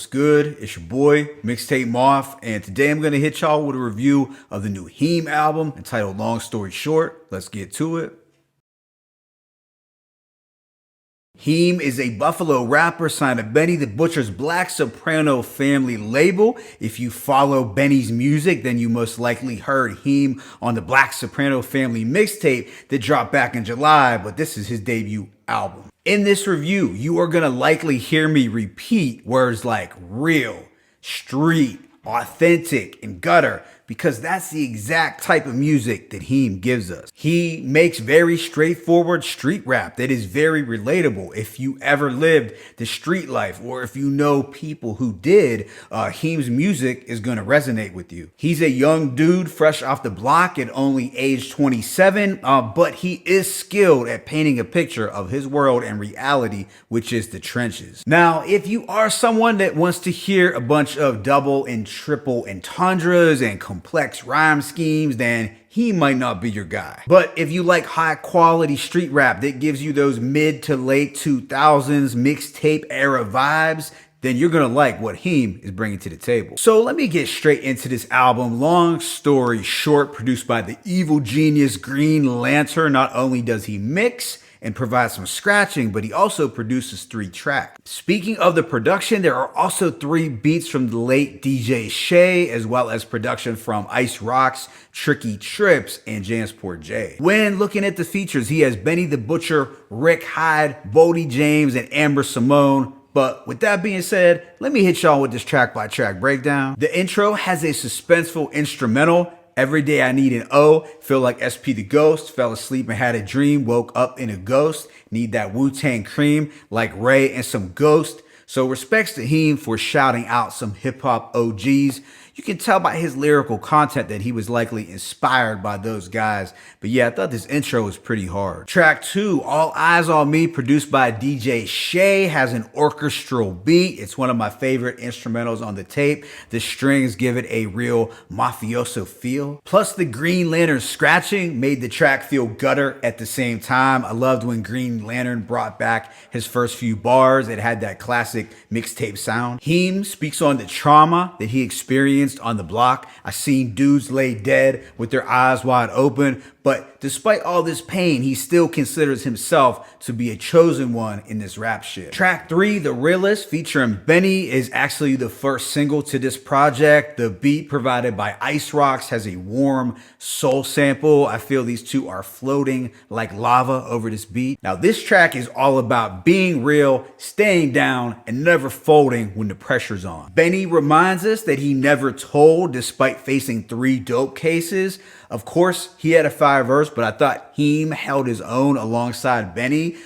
What's good? It's your boy, Mixtape Moth, and today I'm going to hit y'all with a review of the new Heem album entitled Long Story Short. Let's get to it. Heem is a Buffalo rapper signed to Benny the Butcher's Black Soprano Family label. If you follow Benny's music, then you most likely heard Heem on the Black Soprano Family mixtape that dropped back in July, but this is his debut album. In this review, you are going to likely hear me repeat words like real, street, authentic, and gutter, because that's the exact type of music that Heem gives us. He makes very straightforward street rap that is very relatable. If you ever lived the street life, or if you know people who did, Heem's music is gonna resonate with you. He's a young dude fresh off the block at only age 27, but he is skilled at painting a picture of his world and reality, which is the trenches. Now, if you are someone that wants to hear a bunch of double and triple entendres and complex rhyme schemes, then he might not be your guy. But if you like high quality street rap that gives you those mid to late 2000s mixtape era vibes, then you're gonna like what Heem is bringing to the table. So let me get straight into this album. Long story short, produced by the evil genius Green Lantern. Not only does he mix and provide some scratching, but he also produces 3 tracks. Speaking of the production, there are also 3 beats from the late DJ Shay, as well as production from Ice Rocks, Tricky Trips, and Jansport J. When looking at the features, he has Benny the Butcher, Rick Hyde, Bodie James, and Amber Simone. But with that being said, let me hit y'all with this track by track breakdown. The intro has a suspenseful instrumental. Every day I need an O, feel like SP the Ghost, fell asleep and had a dream, woke up in a ghost, need that Wu-Tang cream like Ray and some Ghost. So respects to Heem for shouting out some hip hop OGs. You can tell by his lyrical content that he was likely inspired by those guys. But yeah, I thought this intro was pretty hard. Track 2, All Eyes on Me, produced by DJ Shay, has an orchestral beat. It's one of my favorite instrumentals on the tape. The strings give it a real mafioso feel. Plus the Green Lantern scratching made the track feel gutter at the same time. I loved when Green Lantern brought back his first few bars. It had that classic mixtape sound. Heem speaks on the trauma that he experienced on the block. I seen dudes lay dead with their eyes wide open, but despite all this pain, he still considers himself to be a chosen one in this rap shit. Track 3, The Realist, featuring Benny, is actually the first single to this project. The beat provided by Ice Rocks has a warm soul sample. I feel these two are floating like lava over this beat. Now, this track is all about being real, staying down, and never folding when the pressure's on. Benny reminds us that he never told despite facing 3 dope cases. Of course, he had a fire verse, but I thought Heem held his own alongside Benny.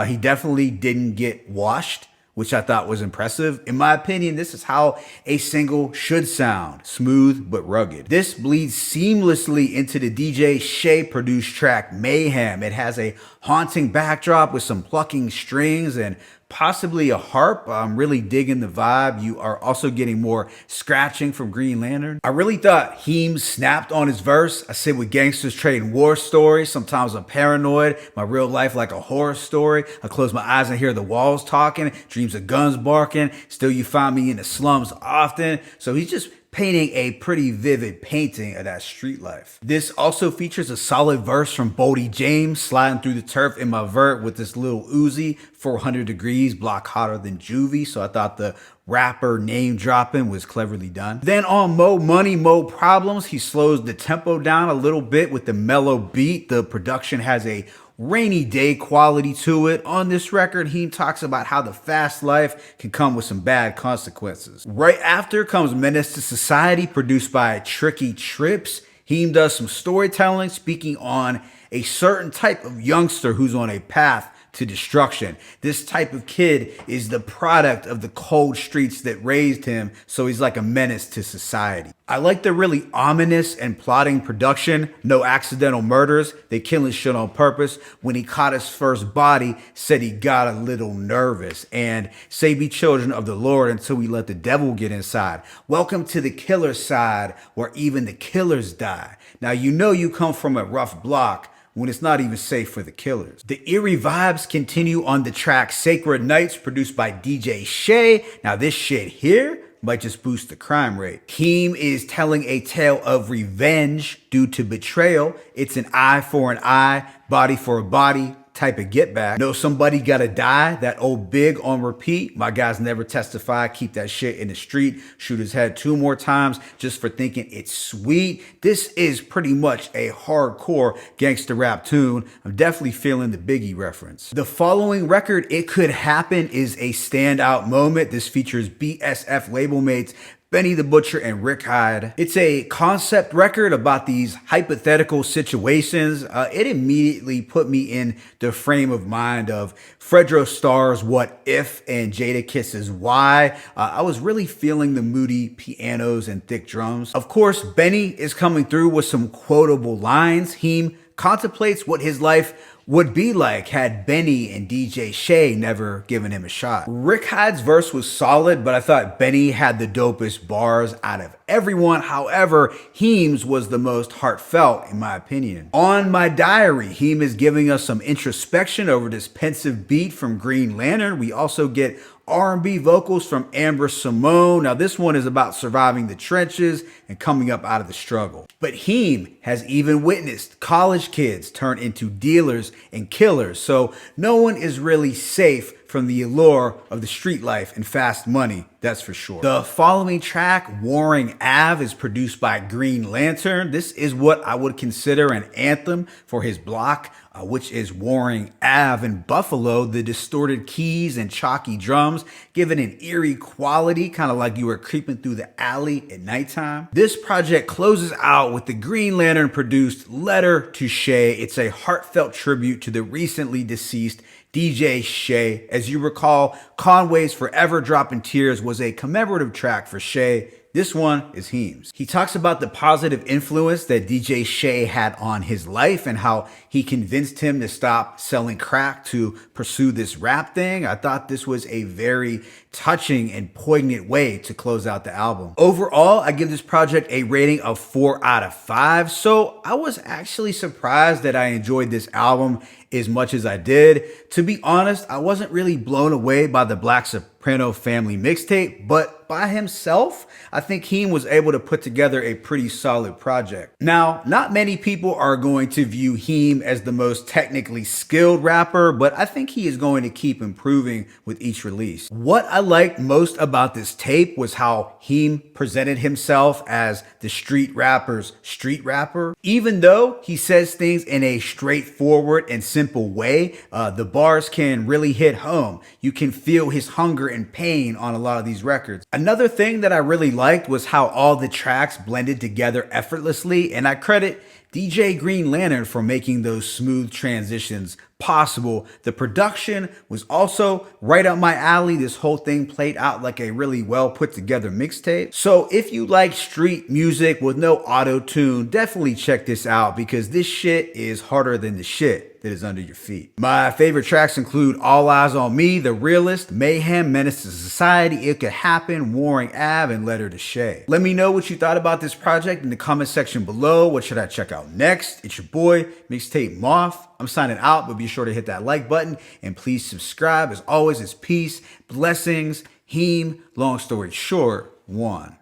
He definitely didn't get washed, which I thought was impressive. In my opinion, this is how a single should sound, smooth but rugged. This bleeds seamlessly into the DJ Shay produced track Mayhem. It has a haunting backdrop with some plucking strings and possibly a harp. I'm really digging the vibe. You are also getting more scratching from Green Lantern. I really thought Heem snapped on his verse. I sit with gangsters trading war stories. Sometimes I'm paranoid. My real life like a horror story. I close my eyes and hear the walls talking. Dreams of guns barking. Still you find me in the slums often. So he's just painting a pretty vivid painting of that street life. This also features a solid verse from Bodie James, sliding through the turf in my vert with this little Uzi, 400 degrees, block hotter than juvie. So I thought the rapper name dropping was cleverly done. Then on Mo Money, Mo Problems, he slows the tempo down a little bit with the mellow beat. The production has a rainy day quality to it. On this record, he talks about how the fast life can come with some bad consequences. Right after comes Menace to Society, produced by Tricky Trips. Heem does some storytelling, speaking on a certain type of youngster who's on a path to destruction. This type of kid is the product of the cold streets that raised him, so he's like a menace to society. I like the really ominous and plotting production. No accidental murders. They killing shit on purpose. When he caught his first body, said he got a little nervous. And say be children of the Lord until we let the devil get inside. Welcome to the killer's side, where even the killers die. Now you know you come from a rough block when it's not even safe for the killers. The eerie vibes continue on the track Sacred Nights, produced by DJ Shay. Now this shit here might just boost the crime rate. Heem is telling a tale of revenge due to betrayal. It's an eye for an eye, body for a body type of get back. Know somebody gotta die, that old Big on repeat. My guys never testify, keep that shit in the street. Shoot his head 2 more times just for thinking it's sweet. This is pretty much a hardcore gangster rap tune. I'm definitely feeling the Biggie reference. The following record, It Could Happen, is a standout moment. This features BSF label mates Benny the Butcher and Rick Hyde. It's a concept record about these hypothetical situations. It immediately put me in the frame of mind of Fredro Starr's What If and Jadakiss's Why. I was really feeling the moody pianos and thick drums. Of course, Benny is coming through with some quotable lines. Heem contemplates what his life would be like had Benny and DJ Shay never given him a shot. Rick Hyde's verse was solid, but I thought Benny had the dopest bars out of everyone. However, Heem's was the most heartfelt in my opinion. On My Diary, Heem is giving us some introspection over this pensive beat from Green Lantern. We also get R&B vocals from Amber Simone. Now this one is about surviving the trenches and coming up out of the struggle. But Heem has even witnessed college kids turn into dealers and killers, so no one is really safe from the allure of the street life and fast money, that's for sure. The following track, Warring Ave, is produced by Green Lantern. This is what I would consider an anthem for his block, which is Warring Ave in Buffalo. The distorted keys and chalky drums give it an eerie quality, kind of like you were creeping through the alley at nighttime. This project closes out with the Green Lantern produced Letter to Shay. It's a heartfelt tribute to the recently deceased DJ Shay. As you recall, Conway's Forever Dropping Tears was a commemorative track for Shay. This one is Heem's. He talks about the positive influence that DJ Shay had on his life and how he convinced him to stop selling crack to pursue this rap thing. I thought this was a very touching and poignant way to close out the album. Overall, I give this project a rating of 4 out of 5. So I was actually surprised that I enjoyed this album as much as I did. To be honest, I wasn't really blown away by the Black Soprano Family mixtape, but by himself, I think Heem was able to put together a pretty solid project. Now, not many people are going to view Heem as the most technically skilled rapper, but I think he is going to keep improving with each release. What I liked most about this tape was how Heem presented himself as the street rapper's street rapper. Even though he says things in a straightforward and simple way, the bars can really hit home. You can feel his hunger and pain on a lot of these records. Another thing that I really liked was how all the tracks blended together effortlessly, and I credit DJ Green Lantern for making those smooth transitions possible. The production was also right up my alley. This whole thing played out like a really well put together mixtape. So if you like street music with no auto-tune, definitely check this out because this shit is harder than the shit that is under your feet. My favorite tracks include All Eyes on Me, The Realist, Mayhem, Menace to Society, It Could Happen, Warring Ave, and Letter to Shay. Let me know what you thought about this project in the comment section below. What should I check out next? It's your boy, Mixtape Moth. I'm signing out, but be sure to hit that like button and please subscribe. As always, it's peace, blessings, Heem, long story short, one.